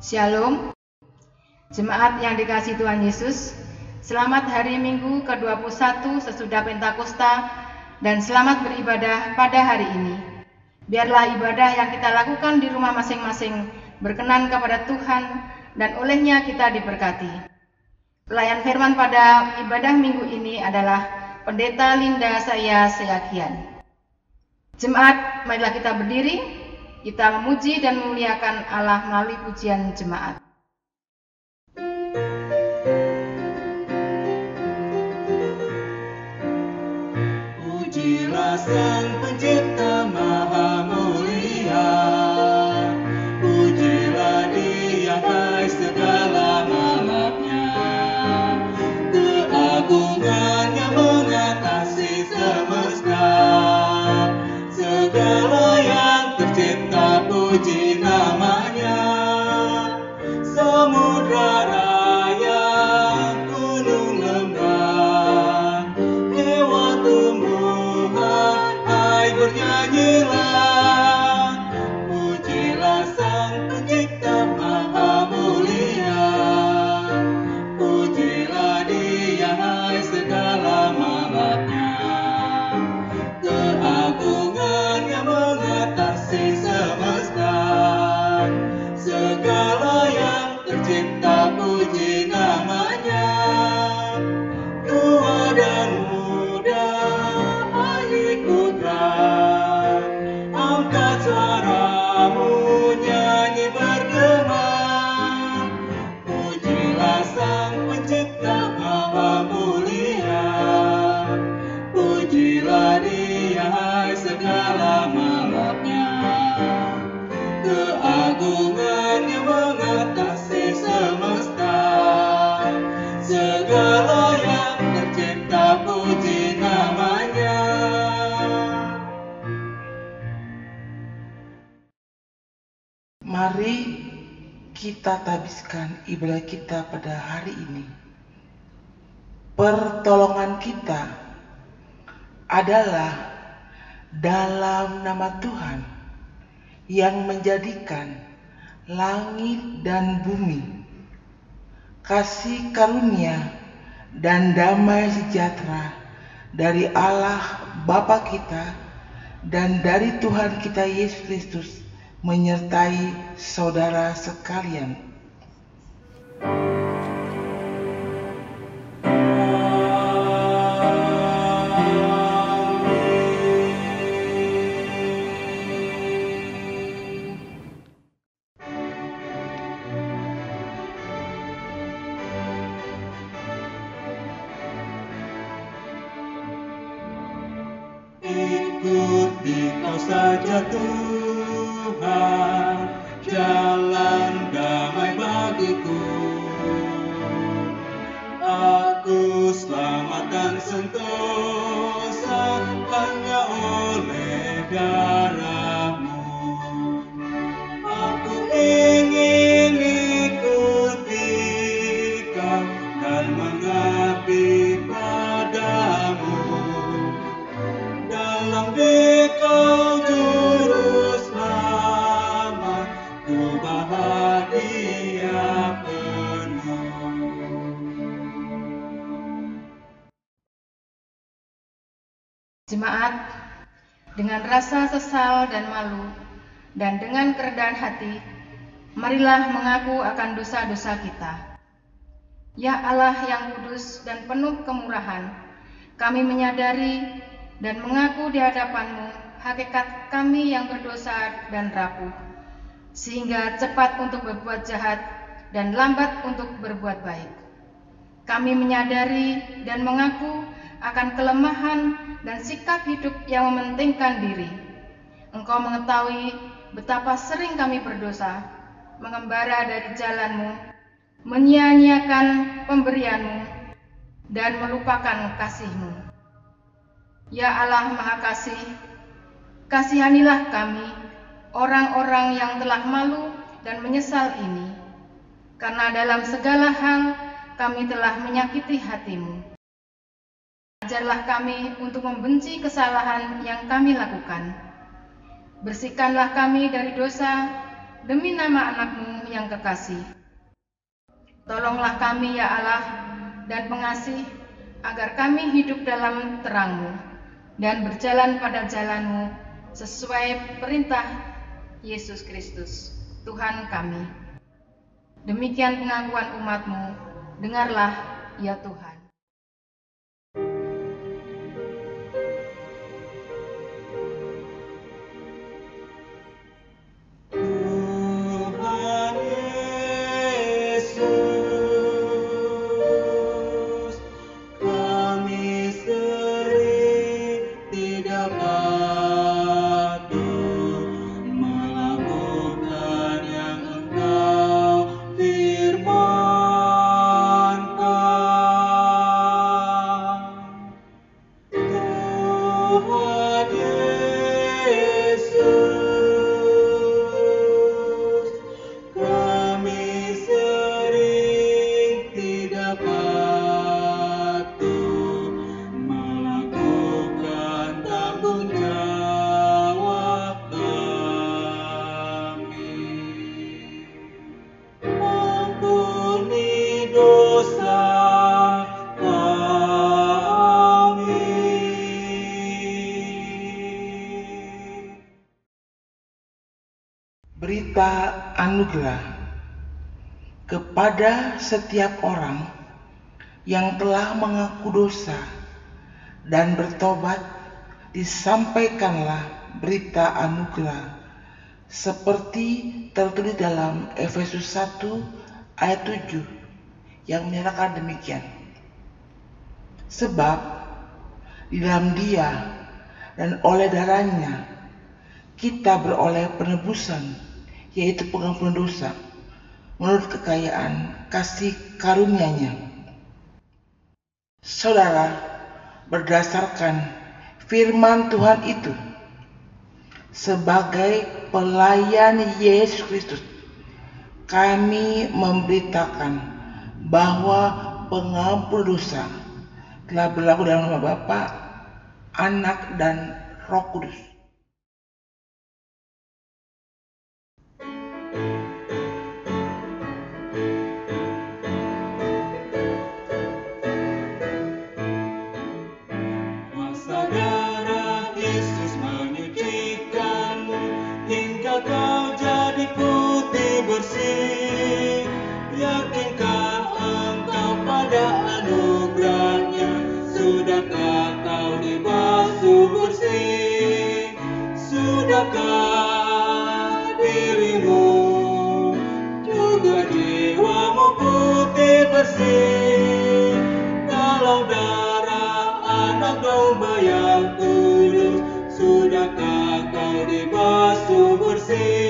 Shalom, jemaat yang dikasihi Tuhan Yesus. Selamat hari Minggu ke-21 sesudah Pentakosta dan selamat beribadah pada hari ini. Biarlah ibadah yang kita lakukan di rumah masing-masing berkenan kepada Tuhan dan olehnya kita diberkati. Pelayan firman pada ibadah minggu ini adalah Pendeta Linda Saya Seyakian. Jemaat, marilah kita berdiri. Kita memuji dan memuliakan Allah melalui pujian jemaat. Pujilah Sang Pencipta Maha Mulia, pujilah Dia hai segala malapnya, keagungannya mengatasi semesta, segala yang tercipta puji namanya, samudra raya, gunung lembah, hewan tumbuhan, hai bernyanyilah, pujilah Sang Pencipta Maha Mulia, pujilah Dia hai segala malapnya, keagungannya mengatasi semesta, segala yang tercipta puji namanya, tua dan muda, ahli kudrat, angkat suaramu nyanyi bergema, pujilah Sang Pencipta Maha Mulia, pujilah Dia hai segala malapnya, keagungannya mengatasi semesta, segala yang tercipta puji namanya. Mari kita tabiskan ibadah kita pada hari ini. Pertolongan kita adalah dalam nama Tuhan yang menjadikan langit dan bumi. Kasih karunia dan damai sejahtera dari Allah Bapa kita dan dari Tuhan kita Yesus Kristus menyertai saudara sekalian. Ikuti kau saja Tuhan, jalan damai bagiku. Aku selamat dan sentosa hanya oleh darah-Mu. Aku ingin ikuti Kau dan mengabdi padamu. Dalam Dikau juru selamat, ku bahagia penuh. Jemaat, dengan rasa sesal dan malu, dan dengan kerendahan hati, marilah mengaku akan dosa-dosa kita. Ya Allah yang kudus dan penuh kemurahan, kami menyadari dan mengaku di hadapan-Mu hakikat kami yang berdosa dan rapuh, sehingga cepat untuk berbuat jahat dan lambat untuk berbuat baik. Kami menyadari dan mengaku akan kelemahan dan sikap hidup yang mementingkan diri. Engkau mengetahui betapa sering kami berdosa, mengembara dari jalan-Mu, menyia-nyiakan pemberian-Mu, dan melupakan kasih-Mu. Ya Allah Maha Kasih, kasihanilah kami, orang-orang yang telah malu dan menyesal ini, karena dalam segala hal kami telah menyakiti hati-Mu. Ajarlah kami untuk membenci kesalahan yang kami lakukan. Bersihkanlah kami dari dosa, demi nama anak-Mu yang kekasih. Tolonglah kami ya Allah dan pengasih, agar kami hidup dalam terang-Mu dan berjalan pada jalan-Mu sesuai perintah Yesus Kristus, Tuhan kami. Demikian pengakuan umat-Mu, dengarlah ya Tuhan. Tuhan Yesus, kami sering tidak patuh melakukan yang Engkau firmankan. Tuhan Yesus, kami sering tidak patuh melakukan tanggung jawab kami. Ampuni dosa kami. Berita anugerah kepada setiap orang yang telah mengaku dosa dan bertobat, disampaikanlah berita anugerah seperti tertulis dalam Efesus 1 ayat 7 yang menyatakan demikian. Sebab di dalam Dia dan oleh darahnya kita beroleh penebusan, yaitu pengampunan dosa, menurut kekayaan kasih karunia-Nya. Saudara, berdasarkan firman Tuhan itu, sebagai pelayan Yesus Kristus, kami memberitakan bahwa pengampun dosa telah berlaku dalam nama Bapa, Anak, dan Roh Kudus. Masa darah Yesus menyucikanmu hingga kau jadi putih bersih. Yakinkah engkau pada anugerahnya? Sudahkah kau dibasuh bersih? Sudahkah dirimu juga jiwamu putih bersih? Kalau darah anak domba yang kudus, sudahkah kau dibasuh bersih?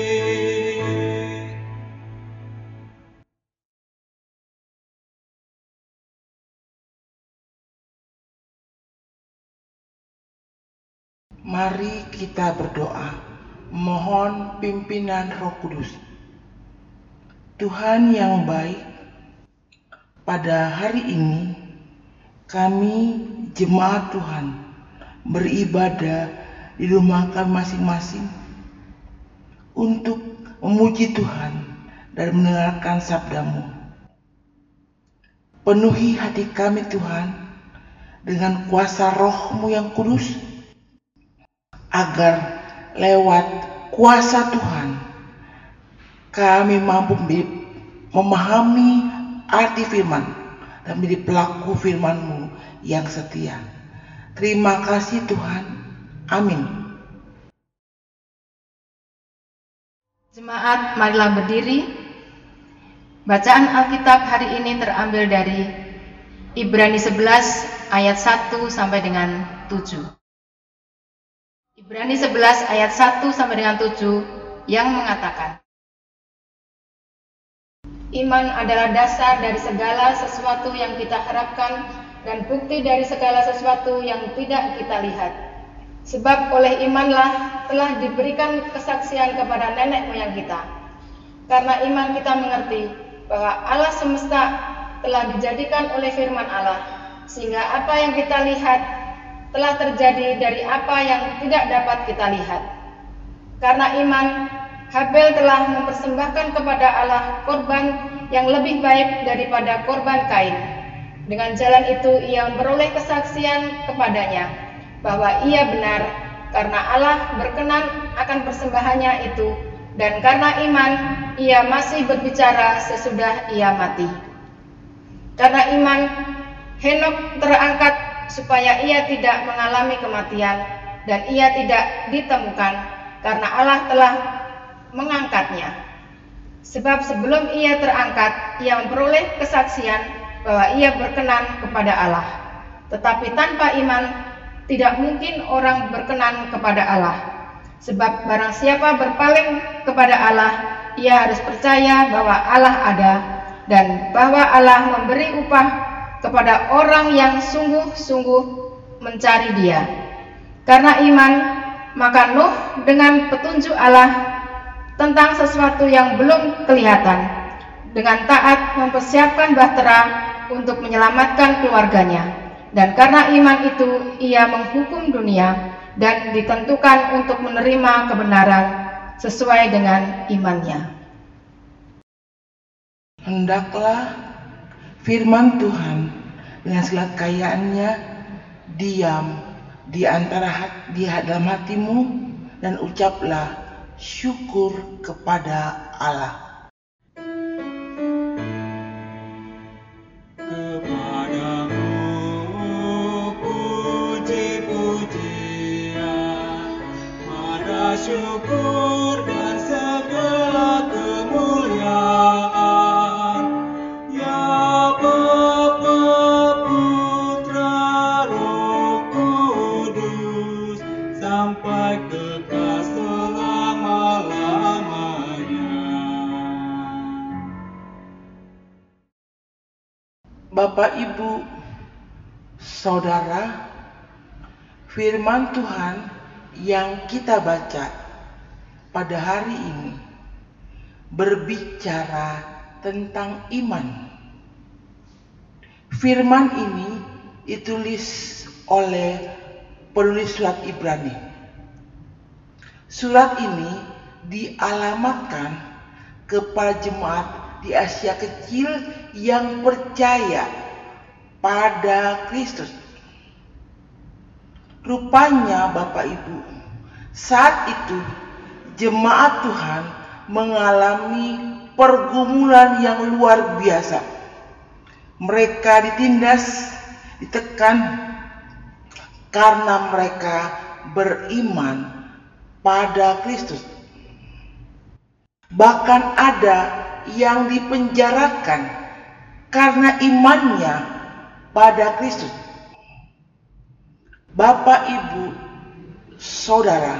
Mari kita berdoa, mohon pimpinan Roh Kudus. Tuhan yang baik, pada hari ini kami jemaat Tuhan beribadah di rumah kami masing-masing untuk memuji Tuhan dan mendengarkan sabda-Mu. Penuhi hati kami Tuhan dengan kuasa Roh-Mu yang kudus, agar lewat kuasa Tuhan kami mampu memahami arti firman dan menjadi pelaku firman-Mu yang setia. Terima kasih Tuhan. Amin. Jemaat, marilah berdiri. Bacaan Alkitab hari ini terambil dari Ibrani 11 ayat 1 sampai dengan 7. Ibrani 11 ayat 1 sampai dengan 7 yang mengatakan, iman adalah dasar dari segala sesuatu yang kita harapkan dan bukti dari segala sesuatu yang tidak kita lihat. Sebab oleh imanlah telah diberikan kesaksian kepada nenek moyang kita. Karena iman kita mengerti bahwa Allah semesta telah dijadikan oleh firman Allah, sehingga apa yang kita lihat telah terjadi dari apa yang tidak dapat kita lihat. Karena iman, Habel telah mempersembahkan kepada Allah korban yang lebih baik daripada korban Kain. Dengan jalan itu ia memperoleh kesaksian kepadanya bahwa ia benar, karena Allah berkenan akan persembahannya itu, dan karena iman ia masih berbicara sesudah ia mati. Karena iman Henok terangkat supaya ia tidak mengalami kematian, dan ia tidak ditemukan karena Allah telah mengangkatnya. Sebab sebelum ia terangkat, ia memperoleh kesaksian bahwa ia berkenan kepada Allah. Tetapi tanpa iman tidak mungkin orang berkenan kepada Allah. Sebab barang siapa berpaling kepada Allah, ia harus percaya bahwa Allah ada, dan bahwa Allah memberi upah kepada orang yang sungguh-sungguh mencari Dia. Karena iman, maka Nuh dengan petunjuk Allah tentang sesuatu yang belum kelihatan, dengan taat mempersiapkan bahtera untuk menyelamatkan keluarganya. Dan karena iman itu ia menghukum dunia dan ditentukan untuk menerima kebenaran sesuai dengan imannya. Hendaklah firman Tuhan dengan segala kekayaannya diam di dalam hatimu, dan ucaplah syukur kepada Allah. Kepadamu puji-pujian, pada syukur dan segala kemuliaan, ya Bapa, Putra, Roh Kudus, sampai kekal selama-lamanya. Bapak, Ibu, Saudara, firman Tuhan yang kita baca pada hari ini berbicara tentang iman. Firman ini ditulis oleh penulis surat Ibrani. Surat ini dialamatkan kepada jemaat di Asia Kecil yang percaya pada Kristus. Rupanya Bapak Ibu, saat itu jemaat Tuhan mengalami pergumulan yang luar biasa. Mereka ditindas, ditekan karena mereka beriman pada Kristus. Bahkan ada yang dipenjarakan karena imannya pada Kristus. Bapak, Ibu, Saudara,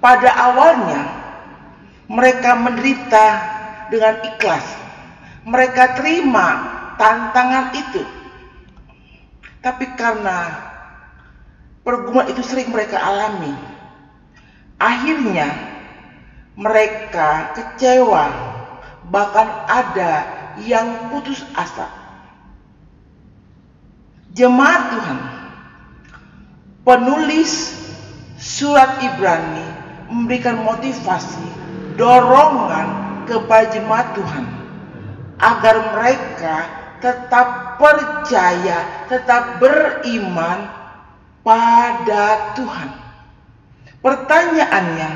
pada awalnya mereka menderita dengan ikhlas. Mereka terima tantangan itu. Tapi karena pergumulan itu sering mereka alami, akhirnya mereka kecewa, bahkan ada yang putus asa. Jemaat Tuhan, penulis surat Ibrani memberikan motivasi, dorongan kepada jemaat Tuhan agar mereka tetap percaya, tetap beriman pada Tuhan. Pertanyaannya,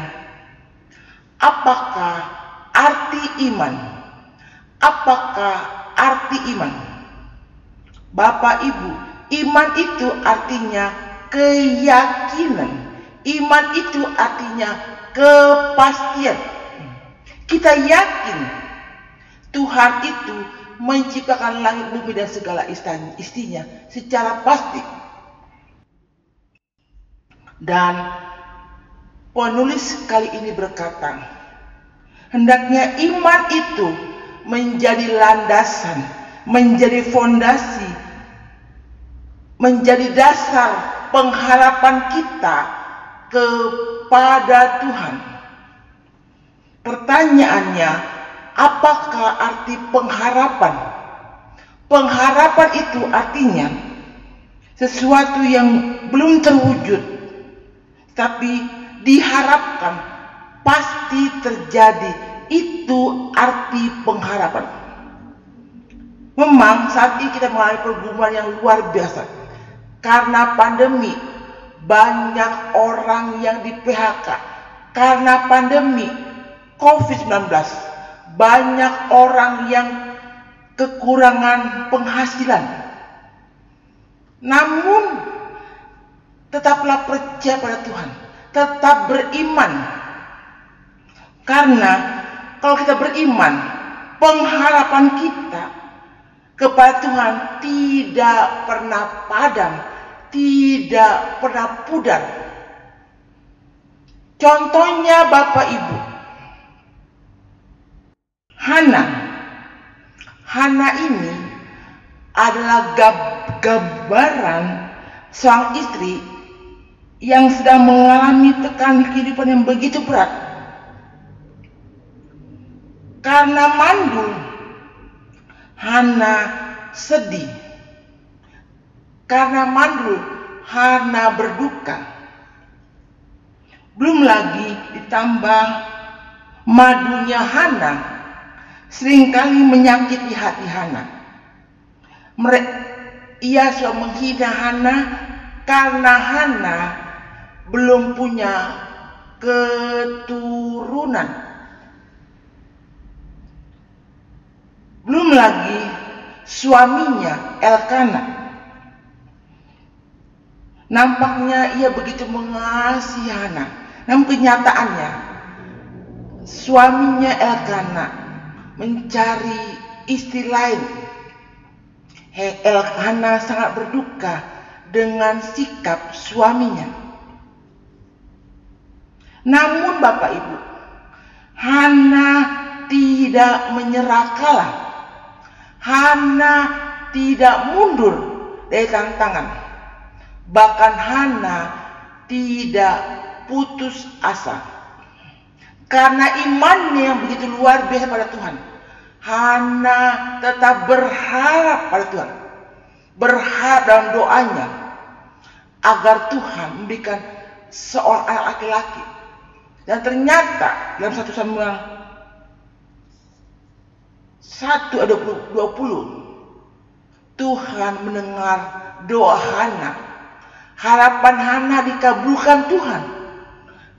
apakah arti iman? Apakah arti iman? Bapak, Ibu, iman itu artinya keyakinan. Iman itu artinya kepastian. Kita yakin Tuhan itu menciptakan langit, bumi, dan segala isinya secara pasti. Dan penulis kali ini berkata, hendaknya iman itu menjadi landasan, menjadi fondasi, menjadi dasar pengharapan kita kepada Tuhan. Pertanyaannya, apakah arti pengharapan? Pengharapan itu artinya sesuatu yang belum terwujud, tapi diharapkan pasti terjadi. Itu arti pengharapan. Memang saat ini kita mengalami pergumulan yang luar biasa. Karena pandemi, banyak orang yang di PHK. Karena pandemi COVID-19, banyak orang yang kekurangan penghasilan. Namun, tetaplah percaya pada Tuhan. Tetap beriman. Karena kalau kita beriman, pengharapan kita kepada Tuhan tidak pernah padam, tidak pernah pudar. Contohnya Bapak Ibu, Hana ini adalah gambaran seorang istri yang sedang mengalami tekanan kehidupan yang begitu berat. Karena mandul, Hana sedih. Karena mandul, Hana berduka. Belum lagi ditambah madunya Hana seringkali menyakiti hati Hana. Ia selalu menghina Hana karena Hana belum punya keturunan. Belum lagi suaminya Elkana. Nampaknya ia begitu mengasihi Hana. Namun kenyataannya suaminya Elkana mencari istri lain. Elkana sangat berduka dengan sikap suaminya. Namun Bapak Ibu, Hana tidak menyerah kalah. Hana tidak mundur dari tantangan. Bahkan Hana tidak putus asa. Karena imannya yang begitu luar biasa pada Tuhan, Hana tetap berharap pada Tuhan. Berharap dalam doanya agar Tuhan memberikan seorang anak laki-laki. Dan ternyata dalam 1 Samuel 1:20 Tuhan mendengar doa Hana. Harapan Hana dikabulkan Tuhan.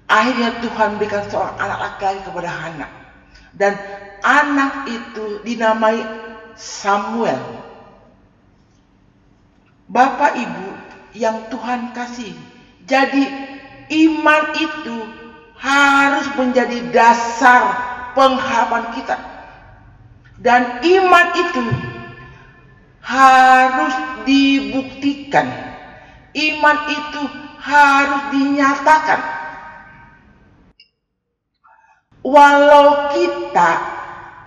Akhirnya Tuhan berikan seorang anak laki-laki kepada Hana. Dan anak itu dinamai Samuel. Bapak Ibu yang Tuhan kasih. Jadi iman itu harus menjadi dasar pengharapan kita. Dan iman itu harus dibuktikan. Iman itu harus dinyatakan. Walau kita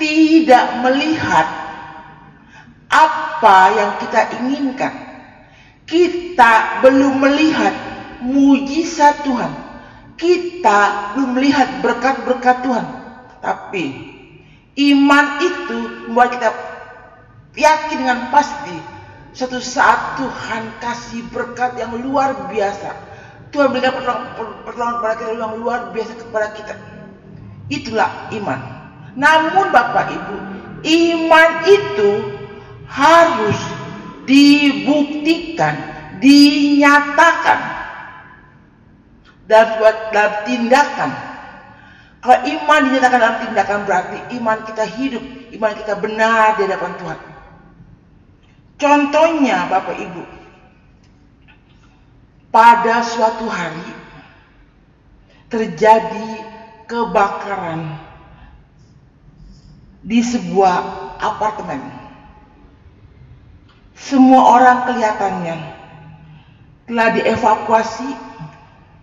tidak melihat apa yang kita inginkan, kita belum melihat mujizat Tuhan, kita belum melihat berkat-berkat Tuhan, tapi iman itu membuat kita yakin dengan pasti suatu saat Tuhan kasih berkat yang luar biasa. Tuhan berikan pertolongan kepada kita yang luar biasa kepada kita. Itulah iman. Namun Bapak Ibu, iman itu harus dibuktikan, dinyatakan dalam tindakan. Kalau iman dinyatakan dalam tindakan berarti iman kita hidup, iman kita benar di hadapan Tuhan. Contohnya Bapak Ibu, pada suatu hari terjadi kebakaran di sebuah apartemen. Semua orang kelihatannya telah dievakuasi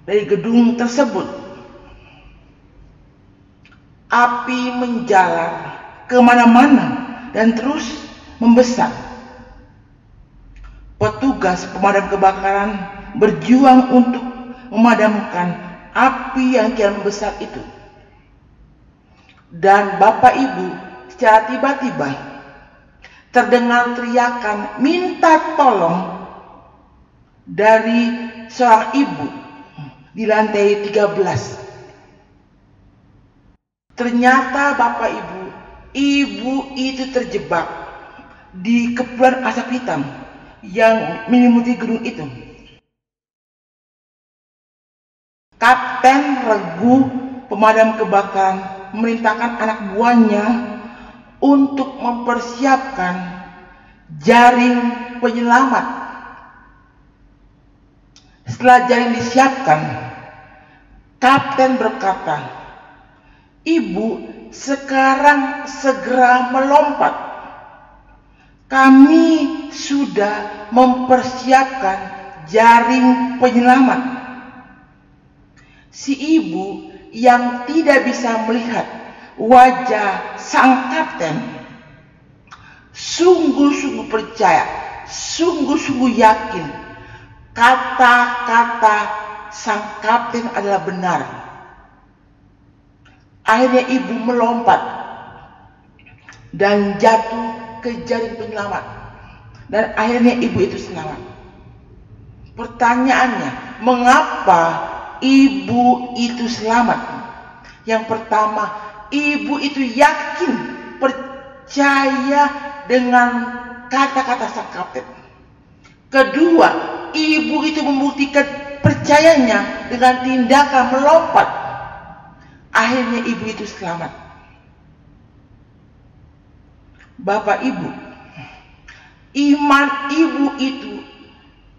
dari gedung tersebut. Api menjalar kemana-mana dan terus membesar. Petugas pemadam kebakaran berjuang untuk memadamkan api yang kian membesar itu. Dan Bapak Ibu, secara tiba-tiba terdengar teriakan minta tolong dari seorang ibu di lantai 13. Ternyata Bapak Ibu, ibu itu terjebak di kepulan asap hitam yang menyelimuti gedung itu. Kapten regu pemadam kebakaran memerintahkan anak buahnya untuk mempersiapkan jaring penyelamat. Setelah jaring disiapkan, kapten berkata, "Ibu, sekarang segera melompat. Kami sudah mempersiapkan jaring penyelamat." Si ibu yang tidak bisa melihat wajah sang kapten sungguh-sungguh percaya, sungguh-sungguh yakin kata-kata sang kapten adalah benar. Akhirnya ibu melompat dan jatuh ke jaring penyelamat, dan akhirnya ibu itu selamat. Pertanyaannya, mengapa ibu itu selamat? Yang pertama, ibu itu yakin, percaya dengan kata-kata sang kapten. Kedua, ibu itu membuktikan percayanya dengan tindakan melompat. Akhirnya ibu itu selamat. Bapak Ibu, iman ibu itu,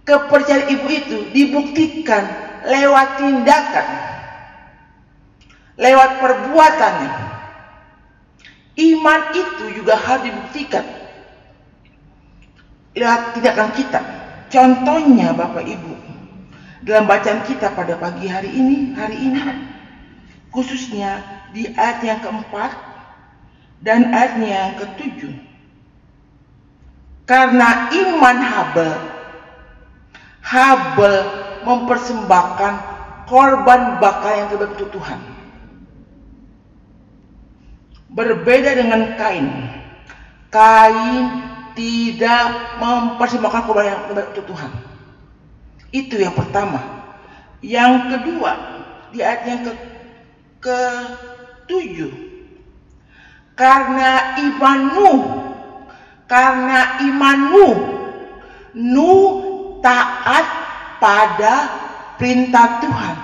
kepercayaan ibu itu dibuktikan lewat tindakan, lewat perbuatannya. Iman itu juga harus dibuktikan lewat tindakan kita. Contohnya Bapak Ibu, dalam bacaan kita pada pagi hari ini, khususnya di ayat yang keempat dan ayatnya yang ketujuh. Karena iman Habel mempersembahkan korban bakar yang terbaik untuk Tuhan. Berbeda dengan Kain. Kain tidak mempersembahkan korban yang terbaik untuk Tuhan. Itu yang pertama. Yang kedua, di ayat yang ke-7, karena imanmu Nuh taat pada perintah Tuhan,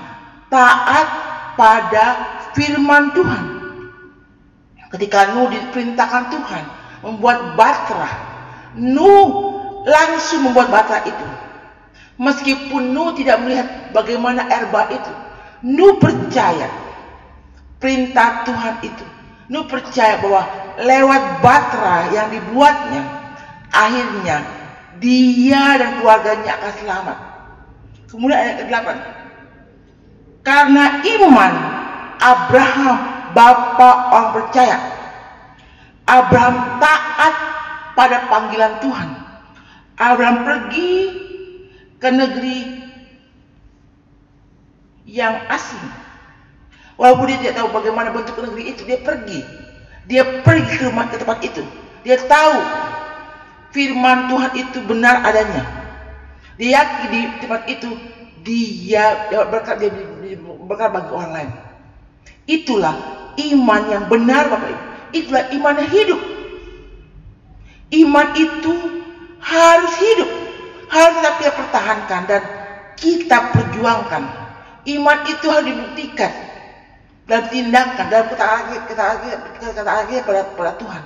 taat pada firman Tuhan. Ketika Nuh diperintahkan Tuhan membuat batra, Nuh langsung membuat batra itu. Meskipun Nuh tidak melihat bagaimana air bah itu, Nuh percaya perintah Tuhan itu. Nuh percaya bahwa lewat batra yang dibuatnya, akhirnya dia dan keluarganya akan selamat. Kemudian ayat ke-8, karena iman Abraham, bapa orang percaya, Abraham taat pada panggilan Tuhan. Abraham pergi ke negeri yang asing. Walaupun dia tidak tahu bagaimana bentuk negeri itu, dia pergi ke tempat itu. Dia tahu firman Tuhan itu benar adanya. Dia yakin di tempat itu dia berkat bagi orang lain. Itulah iman yang benar Bapak Ibu. Itulah iman yang hidup. Iman itu harus hidup, harus tetap kita pertahankan dan kita perjuangkan. Iman itu harus dibuktikan dalam tindakan, dalam kata-kata pada Tuhan.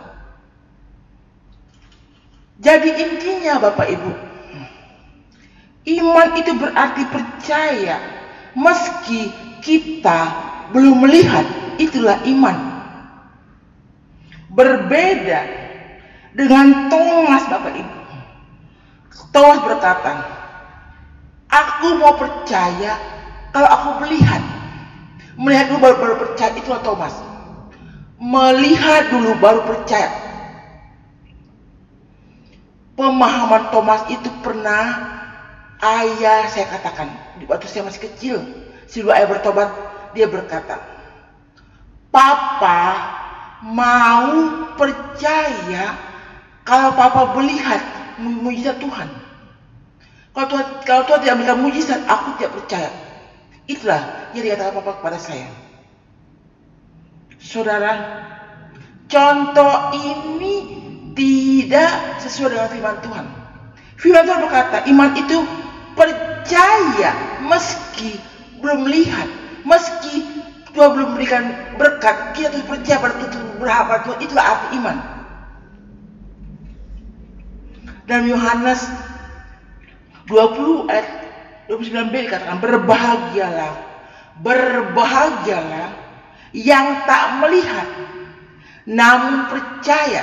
Jadi intinya Bapak Ibu, iman itu berarti percaya meski kita belum melihat. Itulah iman. Berbeda dengan Thomas Bapak Ibu. Thomas berkata, aku mau percaya kalau aku melihat. Melihat dulu baru percaya. Itulah Thomas. Melihat dulu baru percaya. Pemahaman Thomas itu pernah ayah saya katakan waktu saya masih kecil. Sebelum ayah bertobat, dia berkata, Papa mau percaya kalau Papa melihat mujizat Tuhan. Kalau Tuhan tidak memberikan mujizat, aku tidak percaya. Itulah yang dikatakan Papa kepada saya. Saudara, contoh ini tidak sesuai dengan firman Tuhan. Firman Tuhan berkata, iman itu percaya meski belum melihat, meski Tuhan belum memberikan berkat, kita terus percaya pada Tuhan, berharap pada Tuhan. Itulah arti iman. Dalam Yohanes 20 ayat 29b dikatakan, berbahagialah yang tak melihat namun percaya.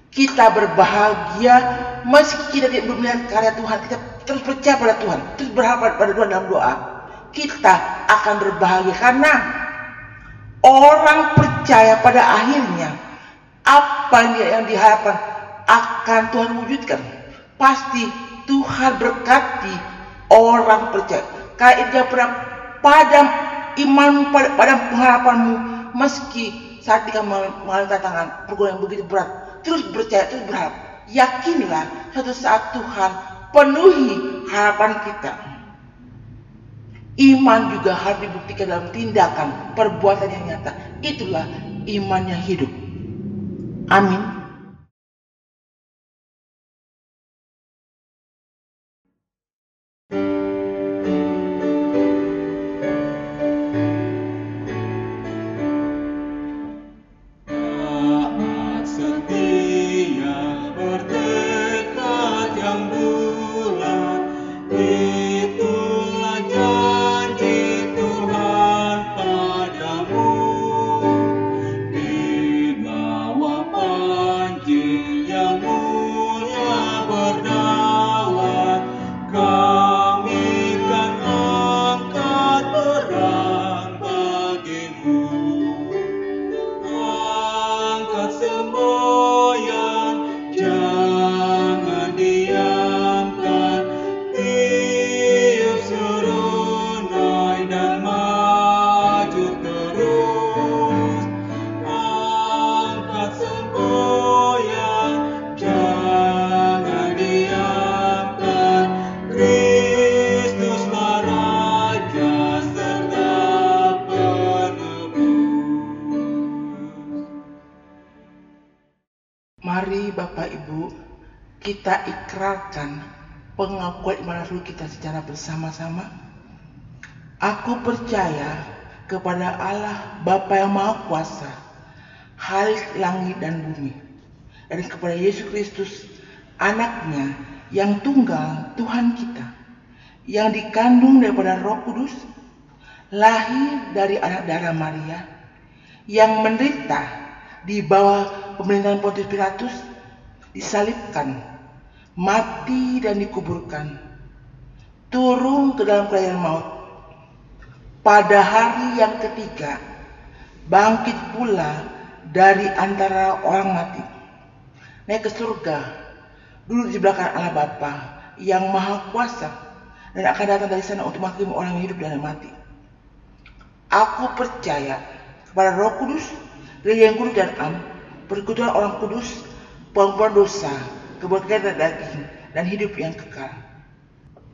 Kita berbahagia meski kita belum melihat karya Tuhan. Kita terus percaya pada Tuhan, terus berharap pada Tuhan dalam doa. Kita akan berbahagia karena orang percaya pada akhirnya apa yang diharapkan akan Tuhan wujudkan. Pasti Tuhan berkati orang percaya. Kayak dia pernah padam iman, padam pengharapanmu meski saat kamu mengalami tantangan pergumulan yang begitu berat. Terus percaya, terus berharap. Yakinlah suatu saat Tuhan penuhi harapan kita. Iman juga harus dibuktikan dalam tindakan, perbuatan yang nyata. Itulah iman yang hidup. Amin. Mari Bapak Ibu, kita ikrarkan pengakuan iman rasul kita secara bersama-sama. Aku percaya kepada Allah Bapa yang Maha Kuasa, Khalik langit dan bumi, dan kepada Yesus Kristus, anaknya yang tunggal Tuhan kita, yang dikandung daripada Roh Kudus, lahir dari anak darah Maria, yang menderita di bawah pemerintahan Pontius Pilatus, disalibkan, mati dan dikuburkan, turun ke dalam kerajaan maut. Pada hari yang ketiga, bangkit pula dari antara orang mati, naik ke surga, duduk di belakang Allah Bapa yang Maha Kuasa, dan akan datang dari sana untuk menghakimi orang yang hidup dan yang mati. Aku percaya kepada Roh Kudus, Gereja yang kudus dan am, persekutuan orang kudus, pengampunan dosa, keberkatan daging, dan hidup yang kekal.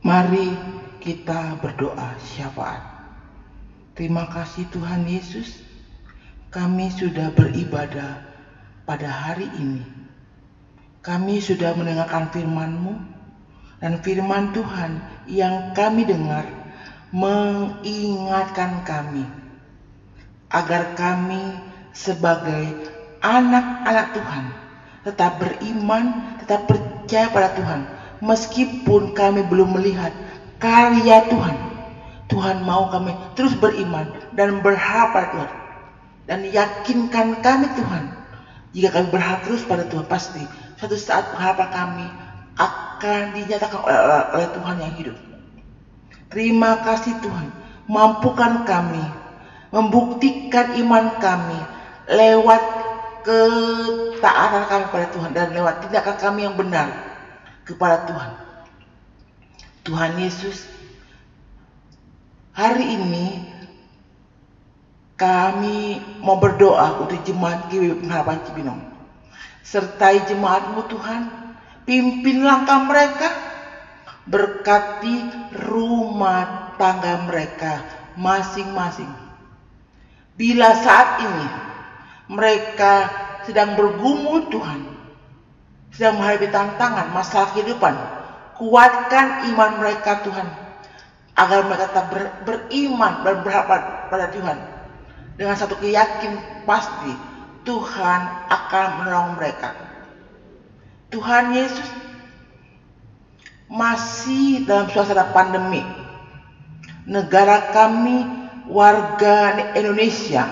Mari kita berdoa syafaat. Terima kasih Tuhan Yesus, kami sudah beribadah pada hari ini. Kami sudah mendengarkan firman-Mu, dan firman Tuhan yang kami dengar mengingatkan kami agar kami sebagai anak-anak Tuhan tetap beriman, tetap percaya pada Tuhan meskipun kami belum melihat karya Tuhan. Tuhan mau kami terus beriman dan berharap pada Tuhan, dan yakinkan kami Tuhan, jika kami berharap terus pada Tuhan, pasti suatu saat pengharapan kami akan dinyatakan oleh Tuhan yang hidup. Terima kasih Tuhan, mampukan kami membuktikan iman kami lewat ketaatan kami pada Tuhan dan lewat tindakan kami yang benar kepada Tuhan. Tuhan Yesus, hari ini kami mau berdoa untuk jemaat GBI Pengharapan Cibinong. Sertai jemaat-Mu Tuhan, pimpin langkah mereka, berkati rumah tangga mereka masing-masing. Bila saat ini mereka sedang bergumul Tuhan, sedang menghadapi tantangan, masalah kehidupan, kuatkan iman mereka Tuhan, agar mereka tetap beriman dan berharap pada Tuhan. Dengan satu keyakinan pasti, Tuhan akan menolong mereka. Tuhan Yesus masih dalam suasana pandemi. Negara kami, warga Indonesia,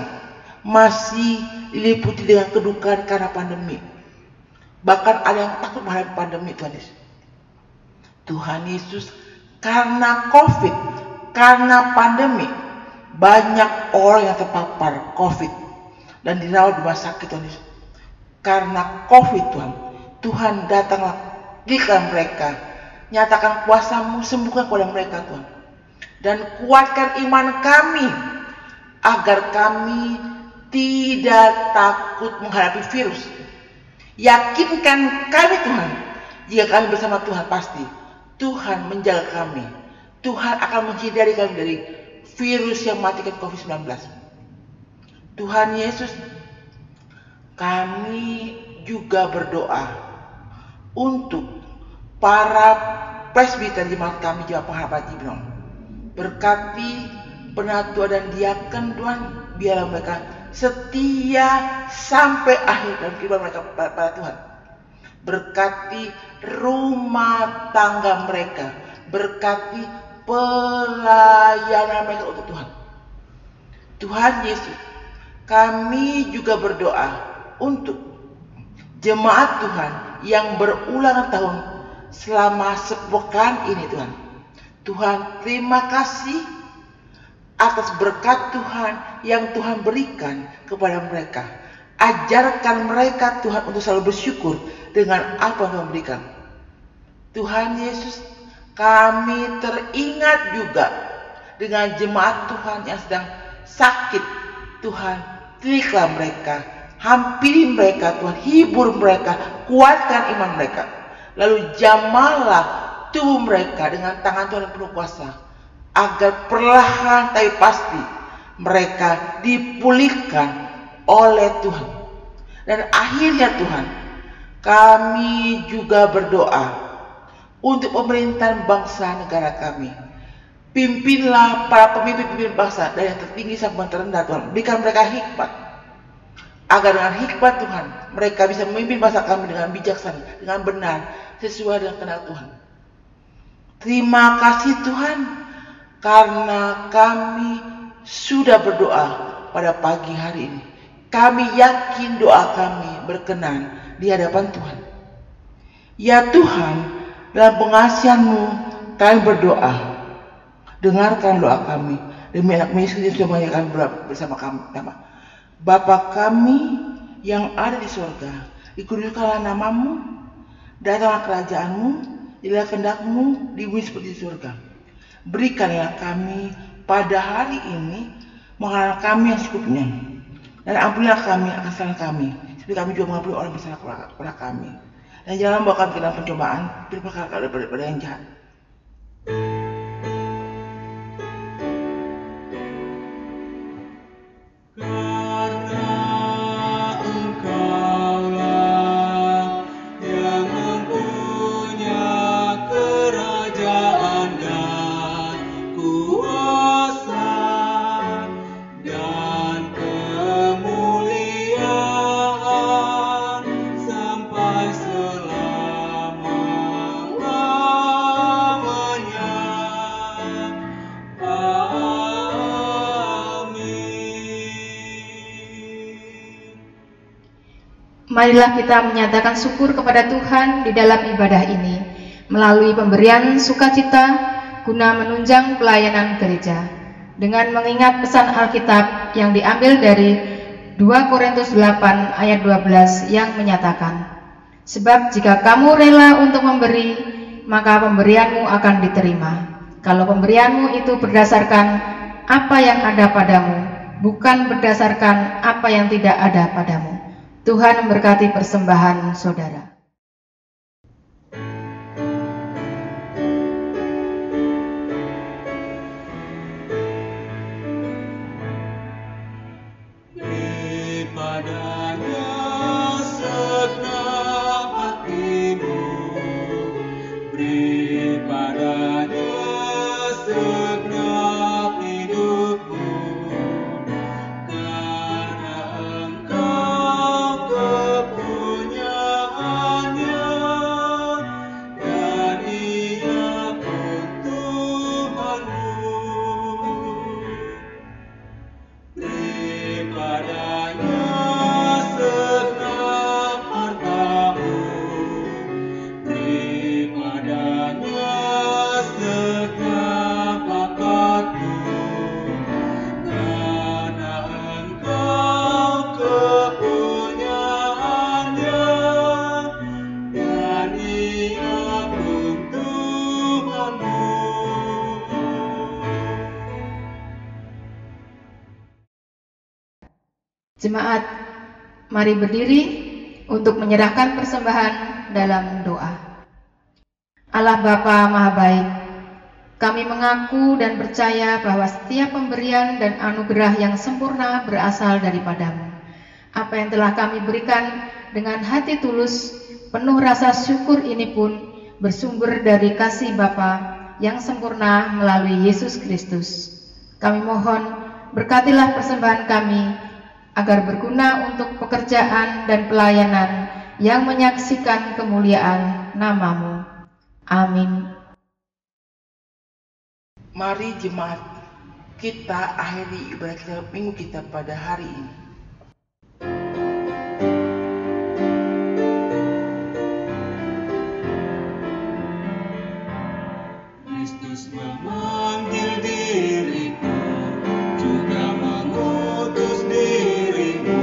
masih diliputi dengan kedukaan karena pandemi. Bahkan ada yang takut menghadapi pandemi, Tuhan Yesus. Tuhan Yesus, karena COVID, karena pandemi, banyak orang yang terpapar COVID dan dirawat di rumah sakit, Tuhan Yesus. Karena COVID, Tuhan datanglah di dalam mereka, nyatakan kuasa-Mu, sembuhkan kepada mereka, Tuhan. Dan kuatkan iman kami, agar kami tidak takut menghadapi virus. Yakinkan kami, Tuhan, jika kami bersama Tuhan, pasti Tuhan menjaga kami. Tuhan akan menghindari kami dari virus yang mematikan COVID-19. Tuhan Yesus, kami juga berdoa untuk para presbiter jemaat kami Jemaat Pengharapan Cibinong. Berkati penatua dan diaken, Tuhan, biarlah mereka setia sampai akhir dalam kehidupan mereka pada Tuhan. Berkati rumah tangga mereka, berkati pelayanan mereka untuk Tuhan. Tuhan Yesus, kami juga berdoa untuk jemaat Tuhan yang berulang tahun selama sepekan ini, Tuhan. Tuhan, terima kasih atas berkat Tuhan yang Tuhan berikan kepada mereka. Ajarkan mereka, Tuhan, untuk selalu bersyukur dengan apa yang Tuhan berikan. Tuhan Yesus, kami teringat juga dengan jemaat Tuhan yang sedang sakit. Tuhan, pilihlah mereka, hampiri mereka, Tuhan, hibur mereka, kuatkan iman mereka. Lalu jamahlah tubuh mereka dengan tangan Tuhan yang penuh kuasa, agar perlahan tapi pasti mereka dipulihkan oleh Tuhan. Dan akhirnya, Tuhan, kami juga berdoa untuk pemerintahan bangsa negara kami. Pimpinlah para pemimpin bangsa dari yang tertinggi sampai yang terendah, Tuhan. Berikan mereka hikmat, agar dengan hikmat, Tuhan, mereka bisa memimpin bangsa kami dengan bijaksana, dengan benar, sesuai dengan kehendak Tuhan. Terima kasih, Tuhan, karena kami sudah berdoa pada pagi hari ini. Kami yakin doa kami berkenan di hadapan Tuhan. Ya Tuhan, dalam pengasihan-Mu kami berdoa. Dengarkan doa kami demi anak-Mu Yesus yang sudah kami bersama kami. Bapa kami yang ada di surga, dikuduskanlah nama-Mu, datanglah kerajaan-Mu, jadilah kehendak-Mu di bumi seperti di surga. Berikanlah kami pada hari ini makanan kami yang secukupnya, dan ampunilah kami akan kesalahan kami, seperti kami juga mengampuni orang bersalah kepada kami. Dan jangan membawa kami ke dalam pencobaan, tapi daripada yang jahat. Marilah kita menyatakan syukur kepada Tuhan di dalam ibadah ini melalui pemberian sukacita guna menunjang pelayanan gereja dengan mengingat pesan Alkitab yang diambil dari 2 Korintus 8 ayat 12 yang menyatakan, sebab jika kamu rela untuk memberi, maka pemberianmu akan diterima. Kalau pemberianmu itu berdasarkan apa yang ada padamu, bukan berdasarkan apa yang tidak ada padamu. Tuhan memberkati persembahan saudara. Jemaat, mari berdiri untuk menyerahkan persembahan dalam doa. Allah Bapa Maha Baik, kami mengaku dan percaya bahwa setiap pemberian dan anugerah yang sempurna berasal daripadamu. Apa yang telah kami berikan dengan hati tulus, penuh rasa syukur ini pun bersumber dari kasih Bapa yang sempurna melalui Yesus Kristus. Kami mohon, berkatilah persembahan kami agar berguna untuk pekerjaan dan pelayanan yang menyaksikan kemuliaan nama-Mu. Amin. Mari jemaat, kita akhiri ibadah kita minggu kita pada hari ini. Kristus memanggil diriku, juga mengutus dirimu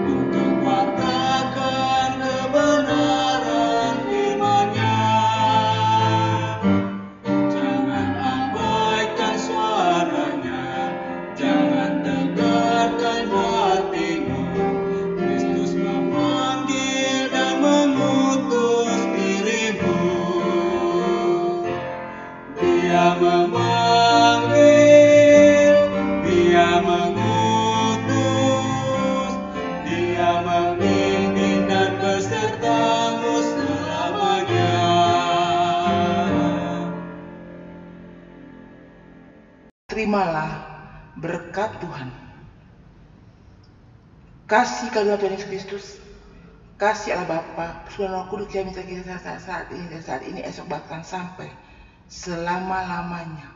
untuk wartakan kebenaran firman-Nya. Jangan abaikan suaranya, jangan tegarkan hatimu. Kristus memanggil dan mengutus dirimu. Dia memanggil, Dia mengutus, Dia membimbing dan besertamu selamanya. Terimalah berkat Tuhan. Kasih karunia Tuhan Yesus Kristus, kasih Allah Bapa, persekutuan Roh Kudus yang minta kita saat ini, esok bahkan sampai selama-lamanya.